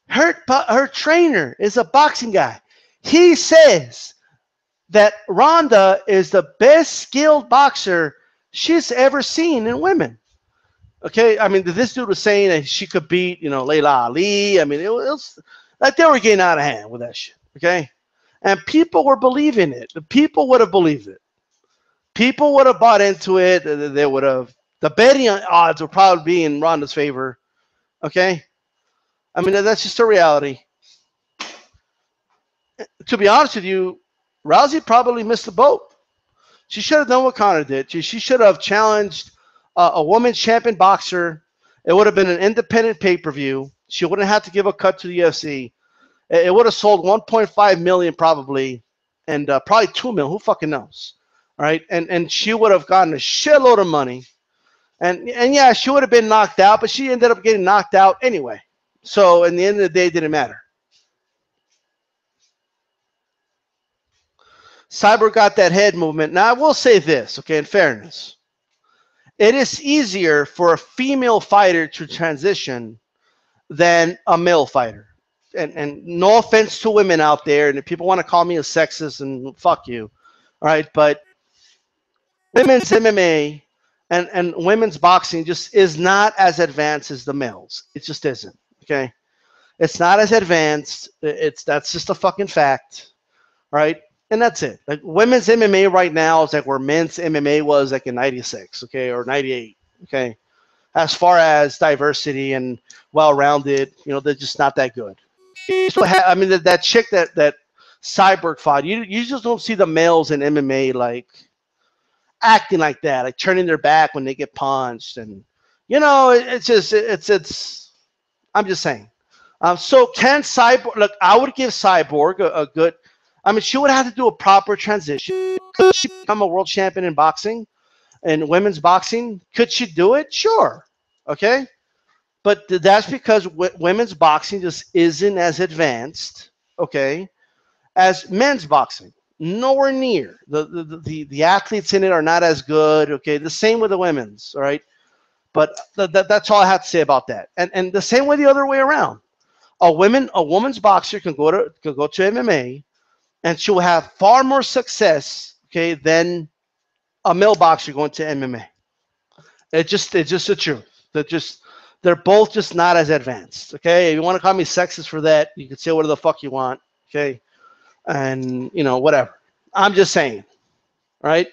Her trainer is a boxing guy. He says that Ronda is the best skilled boxer she's ever seen in women. Okay, I mean, this dude was saying that she could beat, Layla Ali. I mean, it was like they were getting out of hand with that shit. Okay, and people were believing it. The people would have believed it. People would have bought into it. They would have. The betting odds would probably be in Ronda's favor. Okay, I mean, that's just a reality. To be honest with you, Rousey probably missed the boat. She should have done what Conor did. She should have challenged a women's champion boxer. It would have been an independent pay-per-view. She wouldn't have to give a cut to the UFC. It would have sold 1.5 million probably, and probably 2 million. Who fucking knows? All right, and she would have gotten a shitload of money. And yeah, she would have been knocked out, but she ended up getting knocked out anyway. So in the end of the day, it didn't matter. Cyborg got that head movement. Now, I will say this, okay, in fairness. It is easier for a female fighter to transition than a male fighter. And no offense to women out there, and if people want to call me a sexist, and fuck you. All right, but women's MMA and women's boxing just is not as advanced as the males. It just isn't, okay? It's not as advanced. That's just a fucking fact, right? And that's it. Like women's MMA right now is like where men's MMA was like in 96, okay, or 98, okay? As far as diversity and well-rounded, they're just not that good. I mean, that chick that Cyborg fought, you just don't see the males in MMA like acting like that, like turning their back when they get punched, and it's. I'm just saying. So can Cyborg? Look, I would give Cyborg a good. I mean, she would have to do a proper transition. Could she become a world champion in boxing, in women's boxing? Could she do it? Sure. Okay. But that's because women's boxing just isn't as advanced, okay, as men's boxing. Nowhere near. The athletes in it are not as good, okay. The same with the women's, all right. But that's all I have to say about that. And the same way the other way around. A woman's boxer can go to MMA, and she'll have far more success, okay, than a male boxer going to MMA. It's just the truth. They're both just not as advanced, okay? If you want to call me sexist for that, you can say whatever the fuck you want, okay? And, whatever. I'm just saying, right?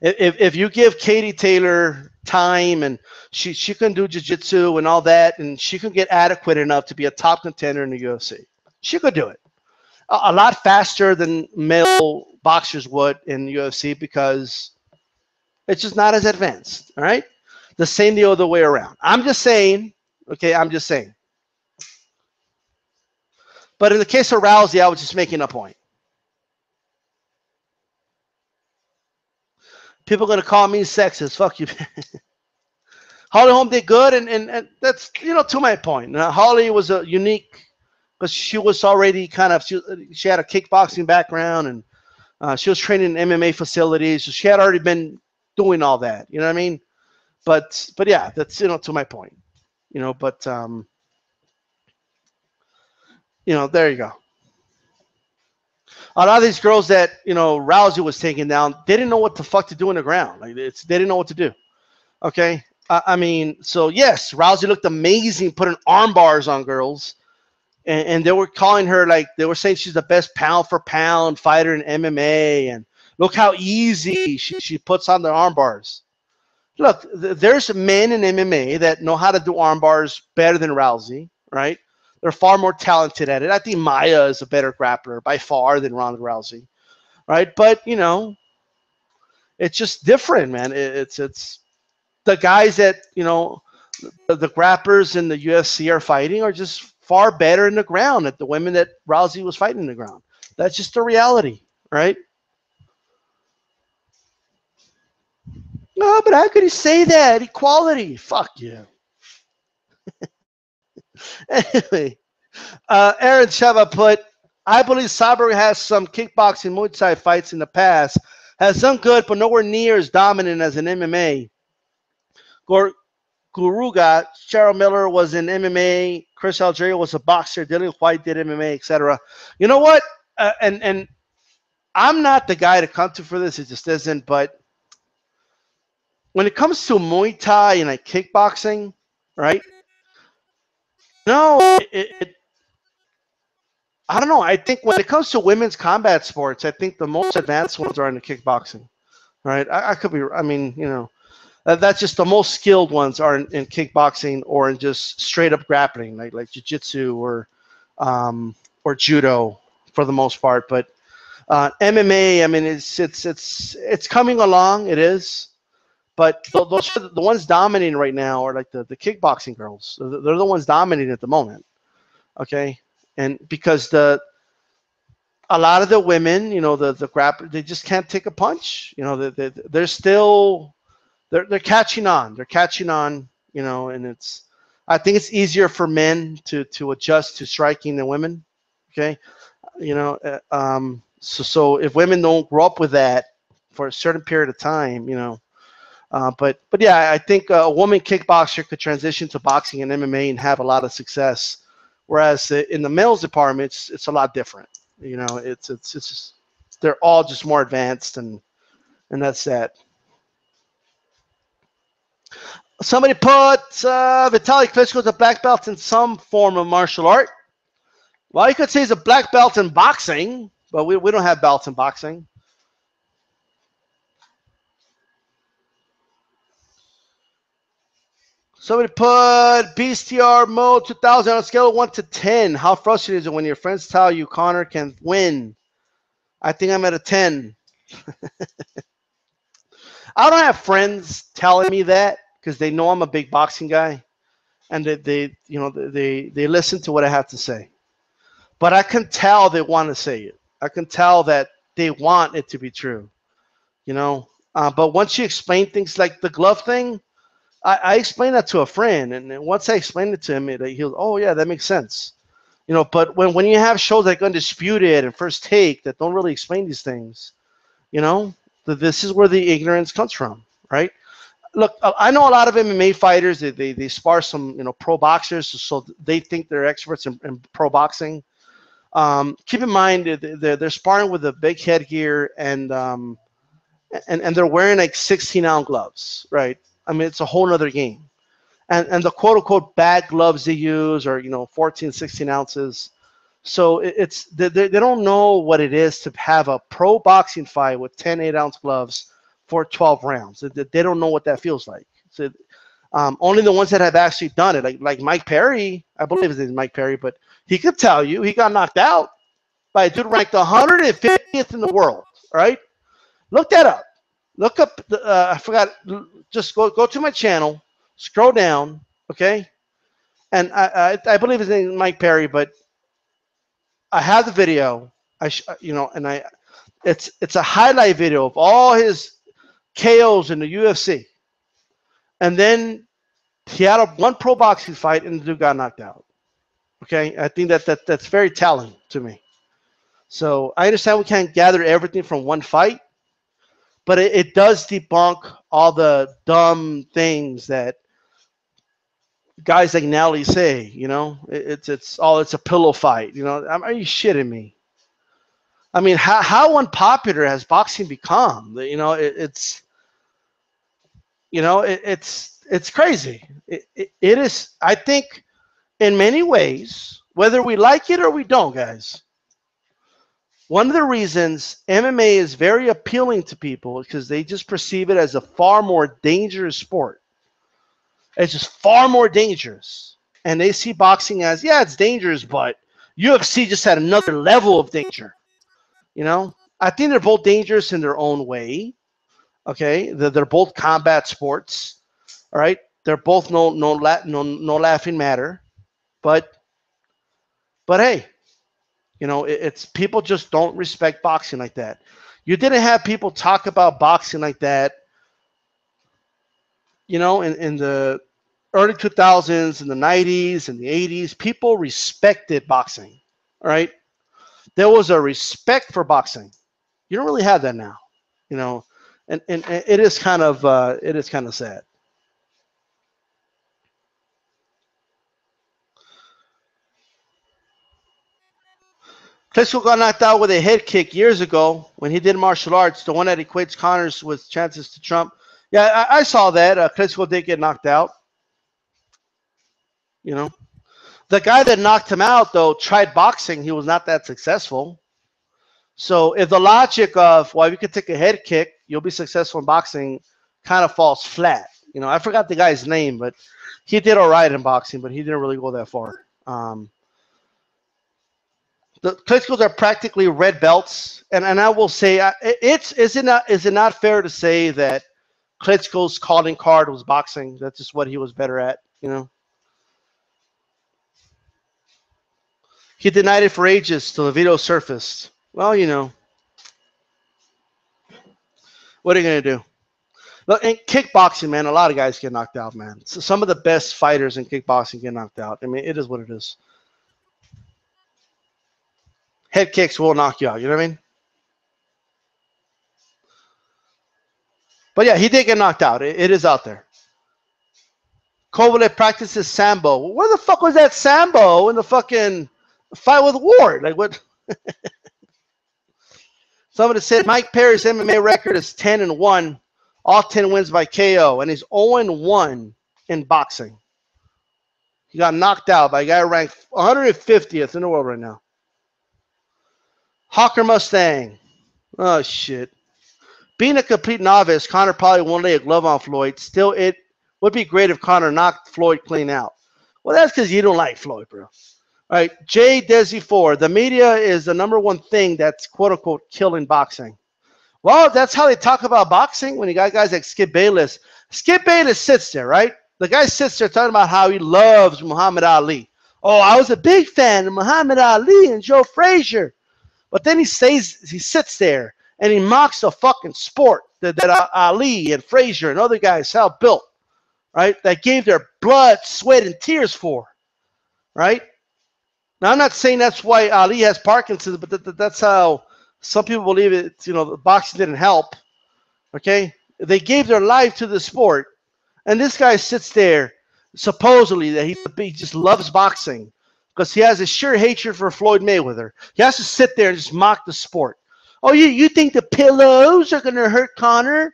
If you give Katie Taylor time and she can do jiu-jitsu and all that, and she can get adequate enough to be a top contender in the UFC, she could do it. A lot faster than male boxers would in the UFC because it's just not as advanced, all right? The same the other way around. I'm just saying, okay, I'm just saying. But in the case of Rousey, I was just making a point. People are going to call me sexist. Fuck you. Holly Holm did good, and that's, to my point. Now, Holly was a unique, because she was already she had a kickboxing background, and she was training in MMA facilities. So she had already been doing all that. You know what I mean? But yeah, that's, to my point. But there you go. A lot of these girls that, Rousey was taking down, they didn't know what the fuck to do on the ground. Like they didn't know what to do. Okay. I mean, so yes, Rousey looked amazing putting arm bars on girls, and they were calling her, like, they were saying she's the best pound for pound fighter in MMA, and look how easy she puts on the arm bars. Look, there's men in MMA that know how to do arm bars better than Rousey, right? They're far more talented at it. I think Maya is a better grappler by far than Ronda Rousey, right? But, it's just different, man. It's the guys that, the grapplers in the UFC are fighting are just far better in the ground than the women that Rousey was fighting in the ground. That's just the reality, right? No, but how could he say that? Equality. Fuck you. Anyway, Aaron Cheva put, I believe Sabre has some kickboxing Muay Thai fights in the past. Has done good, but nowhere near as dominant as an MMA. Guruga, Cheryl Miller was in MMA. Chris Algeria was a boxer. Dillian White did MMA, etc. You know what? And I'm not the guy to come to for this. It just isn't. But when it comes to Muay Thai and like kickboxing, right? No, I don't know. I think when it comes to women's combat sports, I think the most advanced ones are in the kickboxing, right? I could be. I mean, that's just the most skilled ones are in kickboxing or in just straight up grappling, like jiu-jitsu or judo for the most part. But MMA, I mean, it's coming along. It is. But those are the ones dominating right now are like the kickboxing girls. They're the ones dominating at the moment. Okay, and because a lot of the women, the grappler, they just can't take a punch. They're still they're catching on. They're catching on. And I think it's easier for men to adjust to striking than women. Okay, so if women don't grow up with that for a certain period of time, but yeah, I think a woman kickboxer could transition to boxing and MMA and have a lot of success, whereas in the males department, it's a lot different. It's just, they're all just more advanced, and that's that. Somebody put Vitaly Klitschko's a black belt in some form of martial art. Well, you could say he's a black belt in boxing, but we don't have belts in boxing. Somebody put BSTR mode 2000 on a scale of 1 to 10. How frustrating is it when your friends tell you Connor can win? I think I'm at a 10. I don't have friends telling me that because they know I'm a big boxing guy, and they listen to what I have to say. But I can tell they want to say it. I can tell that they want it to be true. But once you explain things like the glove thing, I explained that to a friend, and once I explained it to him, he'll, oh yeah, that makes sense. But when you have shows like Undisputed and First Take that don't really explain these things, this is where the ignorance comes from, right? Look, I know a lot of MMA fighters. They spar some pro boxers, so they think they're experts in pro boxing. Keep in mind they're sparring with a big headgear and they're wearing like 16-ounce gloves, right? I mean, it's a whole other game. And the quote-unquote bad gloves they use are, 14, 16 ounces. So they don't know what it is to have a pro boxing fight with 10 8-ounce gloves for 12 rounds. They don't know what that feels like. So only the ones that have actually done it, like Mike Perry, I believe his name is Mike Perry, but he could tell you he got knocked out by a dude ranked 150th in the world, right? Look that up. Look up, I forgot, just go to my channel, scroll down, okay? And I believe his name is Mike Perry, but I have the video, it's a highlight video of all his KOs in the UFC. And then he had one pro boxing fight and the dude got knocked out. Okay, I think that's very telling to me. So I understand we can't gather everything from one fight, but it does debunk all the dumb things that guys like Nally say. It's a pillow fight. Are you shitting me? I mean, how unpopular has boxing become? It's crazy. It is. I think in many ways, whether we like it or we don't, guys. One of the reasons MMA is very appealing to people is because they just perceive it as a far more dangerous sport. It's just far more dangerous. And they see boxing as, yeah, it's dangerous, but UFC just had another level of danger. I think they're both dangerous in their own way. Okay? They're both combat sports. All right? They're both no laughing matter. But But hey, you know, it's people just don't respect boxing like that. You didn't have people talk about boxing like that, you know, in the early 2000s, in the 90s, and the 80s. People respected boxing, all right? There was a respect for boxing. You don't really have that now, you know, and it is kind of sad. Klitschko got knocked out with a head kick years ago when he did martial arts, the one that equates Connors with chances to Trump. Yeah, I saw that. Klitschko did get knocked out. You know, the guy that knocked him out, though, tried boxing. He was not that successful. So if the logic of, well, you could take a head kick, you'll be successful in boxing, kind of falls flat. You know, I forgot the guy's name, but he did all right in boxing, but he didn't really go that far. The Klitschko's are practically red belts, and I will say, is it not fair to say that Klitschko's calling card was boxing? That's just what he was better at, you know. He denied it for ages till the video surfaced. Well, you know, what are you gonna do? Look, in kickboxing, man, a lot of guys get knocked out, man. So some of the best fighters in kickboxing get knocked out. I mean, it is what it is. Head kicks will knock you out. You know what I mean? But yeah, he did get knocked out. It is out there. Kovalev practices Sambo. Where the fuck was that Sambo in the fucking fight with Ward? Like what? Somebody said Mike Perry's MMA record is 10-1, all 10 wins by KO, and he's 0-1 in boxing. He got knocked out by a guy ranked 150th in the world right now. Hawker Mustang. Oh, shit. Being a complete novice, Conor probably won't lay a glove on Floyd. Still, it would be great if Conor knocked Floyd clean out. Well, that's because you don't like Floyd, bro. All right, Jay Desi 4. The media is the number one thing that's quote-unquote killing boxing. Well, that's how they talk about boxing when you got guys like Skip Bayless. Skip Bayless sits there, right? The guy sits there talking about how he loves Muhammad Ali. Oh, I was a big fan of Muhammad Ali and Joe Frazier. But then he sits there and he mocks the fucking sport that Ali and Frazier and other guys helped built, right? That gave their blood, sweat, and tears for, right? Now, I'm not saying that's why Ali has Parkinson's, but that's how some people believe it. You know, the boxing didn't help, okay? They gave their life to the sport, and this guy sits there supposedly that he just loves boxing because he has a sheer hatred for Floyd Mayweather. He has to sit there and just mock the sport. Oh, you think the pillows are going to hurt Conor?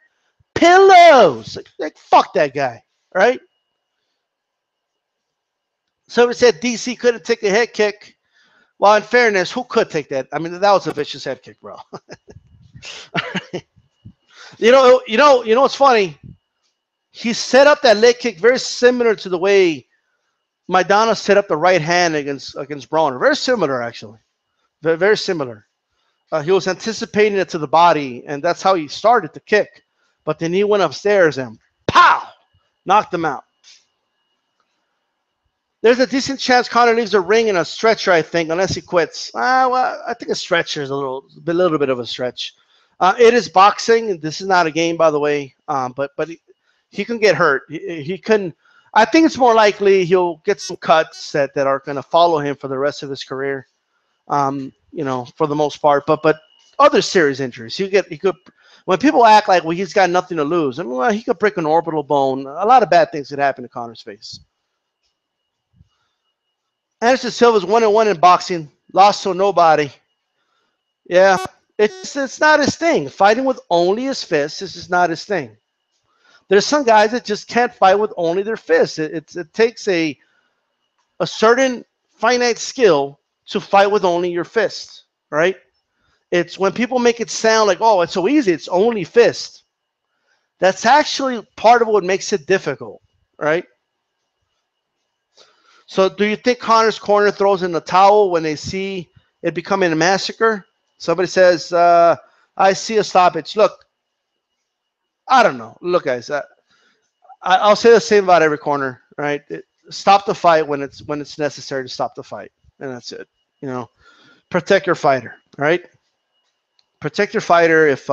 Pillows! Like, fuck that guy, right? Somebody said DC couldn't take a head kick. Well, in fairness, who could take that? I mean, that was a vicious head kick, bro. You know what's funny? He set up that leg kick very similar to the way Maidana set up the right hand against Broner. Very similar, actually. Very, very similar. He was anticipating it to the body, and that's how he started the kick. But then he went upstairs and pow! Knocked him out. There's a decent chance Conor leaves the ring in a stretcher, I think, unless he quits. Well, I think a stretcher is a little bit of a stretch. It is boxing. This is not a game, by the way. But he can get hurt. He can. I think it's more likely he'll get some cuts that are going to follow him for the rest of his career. You know, for the most part. But other serious injuries. He could. When people act like, well, he's got nothing to lose. I mean, well, he could break an orbital bone. A lot of bad things could happen to Conor's face. Anderson Silva's 1-1 in boxing. Lost to nobody. Yeah, it's not his thing. Fighting with only his fists is not his thing. There's some guys that just can't fight with only their fists. It takes a certain finite skill to fight with only your fists, right? It's when people make it sound like, oh, it's so easy, it's only fist. That's actually part of what makes it difficult, right? So do you think Conor's corner throws in the towel when they see it becoming a massacre? Somebody says, I see a stoppage. Look, I don't know. Look, guys, I'll say the same about every corner, right? Stop the fight when it's necessary to stop the fight, and that's it. You know, protect your fighter. All right, protect your fighter. If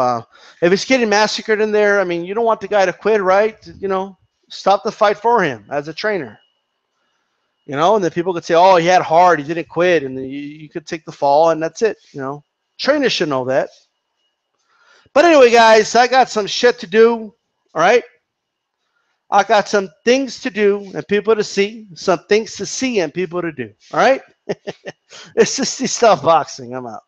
he's getting massacred in there, I mean, you don't want the guy to quit, right? You know, stop the fight for him as a trainer. You know, and then people could say, "Oh, he had heart, he didn't quit," and then you could take the fall, and that's it. You know, trainers should know that. But anyway, guys, I got some shit to do. All right, I got some things to do and people to see, some things to see and people to do. All right, it's just DStyleBoxing. I'm out.